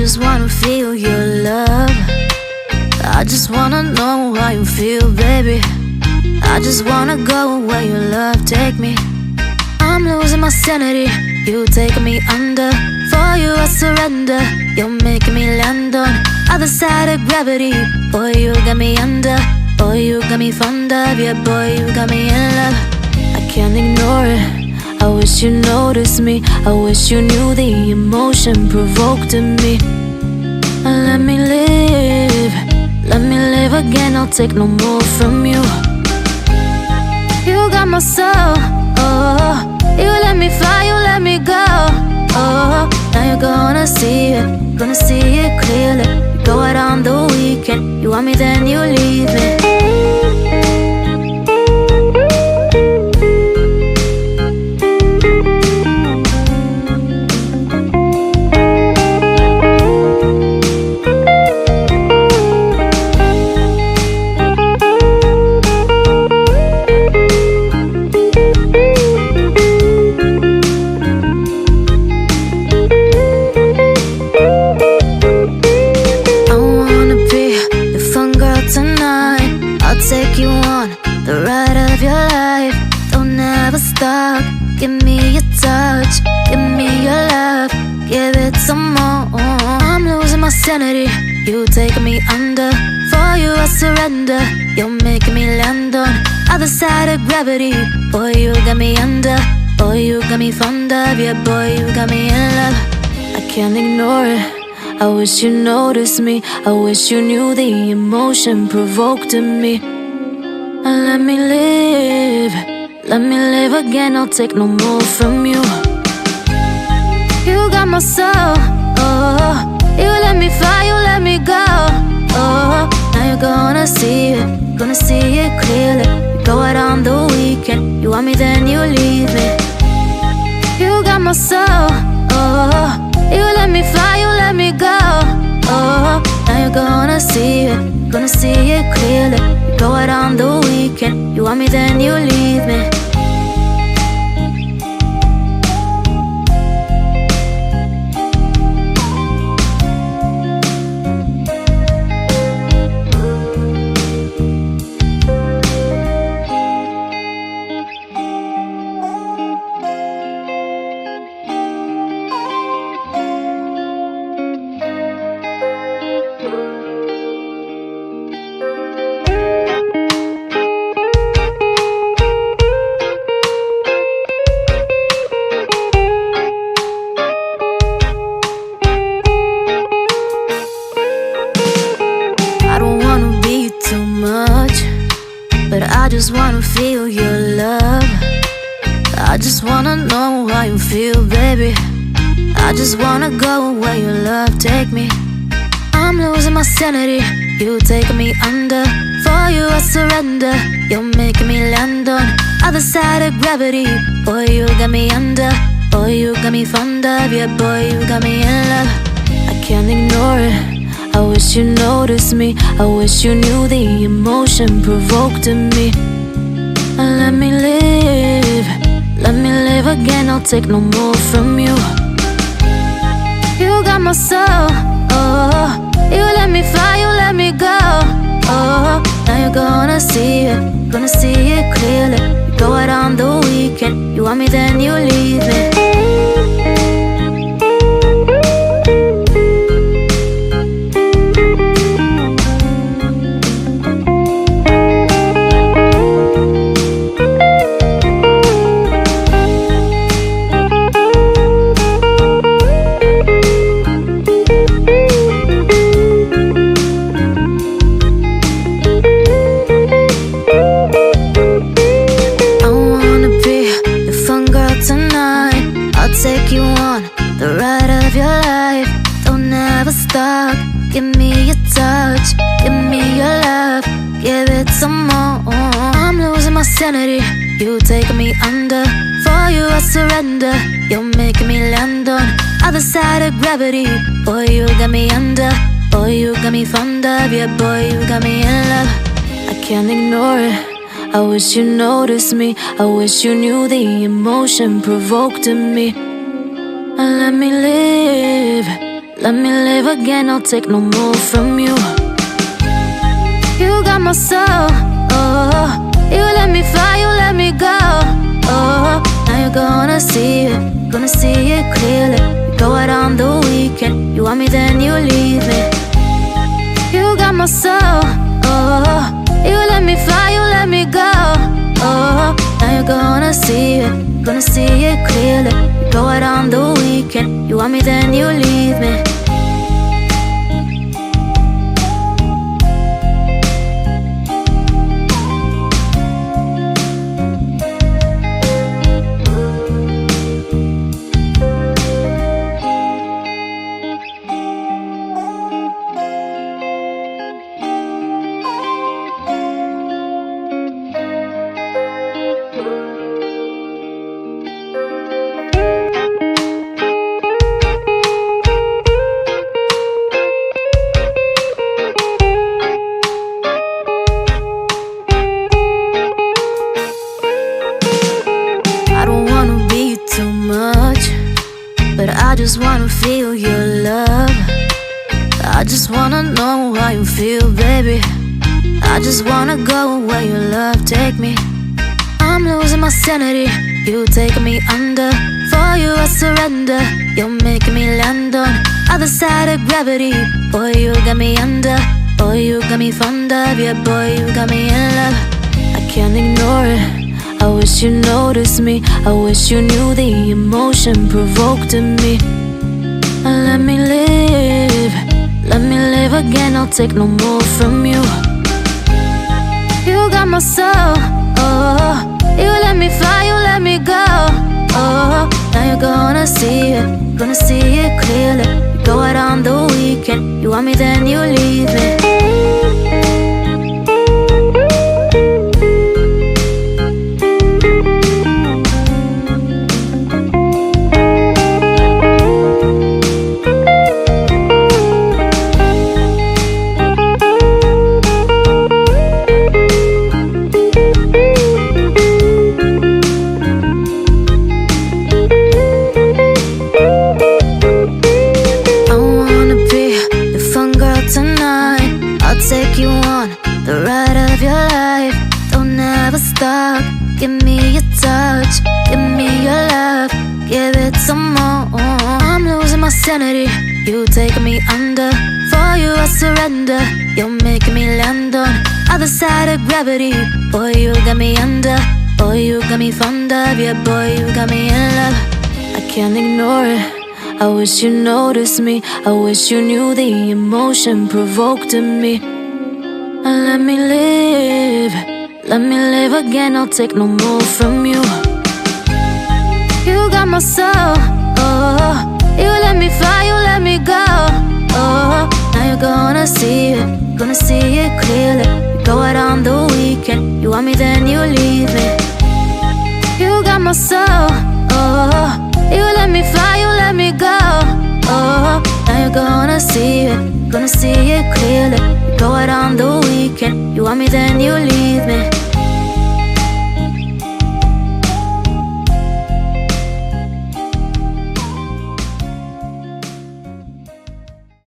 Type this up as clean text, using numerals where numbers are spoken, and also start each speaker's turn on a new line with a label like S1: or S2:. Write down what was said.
S1: just wanna feel your love. I just wanna know how you feel, baby. I just wanna go where your love take me. I'm losing my sanity, you taking me under. For you I surrender, you're making me land on other side of gravity. Boy, you got me under. Boy, you got me fond of. Yeah, boy, you got me in love. I can't ignore it. I wish you noticed me. I wish you knew the emotion provoked in me. Let me live. Let me live again. I'll take no more from you. You got my soul. Oh, you let me fly. You let me go. Oh, now you're gonna see it. Gonna see it clearly. You go out on the weekend. You want me, then you leave me. Take you on the ride of your life. Don't ever stop. Give me your touch. Give me your love. Give it some more. I'm losing my sanity. You taking me under. For you I surrender. You're making me land on other side of gravity. Boy, you got me under. Boy, you got me fond of. Yeah, boy, you got me in love. I can't ignore it. I wish you noticed me. I wish you knew the emotion provoked in me. Let me live. Let me live again. I'll take no more from you. You got my soul. Oh, you let me fly. You let me go. Oh, now you're gonna see it. Gonna see it clearly. You go out on the weekend. You want me, then you leave me. You got my soul. Oh, you let me fly, you let me go. Oh, now you're gonna see it. Gonna see it clearly. You go out on the weekend. You want me, then you leave me. I just wanna feel your love. I just wanna know how you feel, baby. I just wanna go where your love take me. I'm losing my sanity, you taking me under. For you I surrender, you're making me land on other side of gravity. Boy, you got me under. Boy, you got me fond of. Yeah, boy, you got me in love. I can't ignore it. I wish you noticed me. I wish you knew the emotion provoked in me. Let me live. Let me live again. I'll take no more from you. You got my soul. Oh, you let me fly. You let me go. Oh, now you're gonna see it. Gonna see it clearly. You go out on the weekend. You want me, then you leave me. Take you on the ride of your life. Don't ever stop. Give me your touch. Give me your love. Give it some more. I'm losing my sanity. You taking me under. For you I surrender. You're making me land on other side of gravity. Boy, you got me under. Boy, you got me fond of. Yeah, boy, you got me in love. I can't ignore it. I wish you noticed me. I wish you knew the emotion provoked in me. Let me live. let me live again, I'll take no more from you. You got my soul, oh. You let me fly, you let me go, oh. Now you're gonna see it clearly. You go out on the weekend, you want me then you leave me. You got my soul, oh. You let me fly, you let me go, oh. Now you're gonna see it clearly. You go out on the weekend, you want me then you leave me. But I just wanna feel your love. I just wanna know how you feel, baby. I just wanna go where your love take me. I'm losing my sanity, you taking me under. For you I surrender, you're making me land on other side of gravity. Boy, you got me under. Boy, you got me fond of. Yeah, boy, you got me in love. I can't ignore it, I wish you noticed me. I wish you knew the emotion provoked in me. Let me live again, I'll take no more from you. You got my soul, oh. You let me fly, you let me go, oh. Now you're gonna see it clearly. You go out on the weekend, you want me then you leave me. Take you on the ride of your life. Don't ever stop. Give me your touch, give me your love, give it some more. I'm losing my sanity, you taking me under. For you I surrender, you're making me land on other side of gravity. Boy, you got me under. Boy, you got me fond of. Yeah, boy, you got me in love. I can't ignore it, I wish you noticed me. I wish you knew the emotion provoked in me. Let me live again, I'll take no more from you. You got my soul, oh. You let me fly, you let me go, oh. Now you're gonna see it clearly. You go out on the weekend, you want me then you leave me. You got my soul, oh. You let me fly, you let me go, oh. Now you're gonna see it clearly. You go out on the weekend, you want me then you leave me.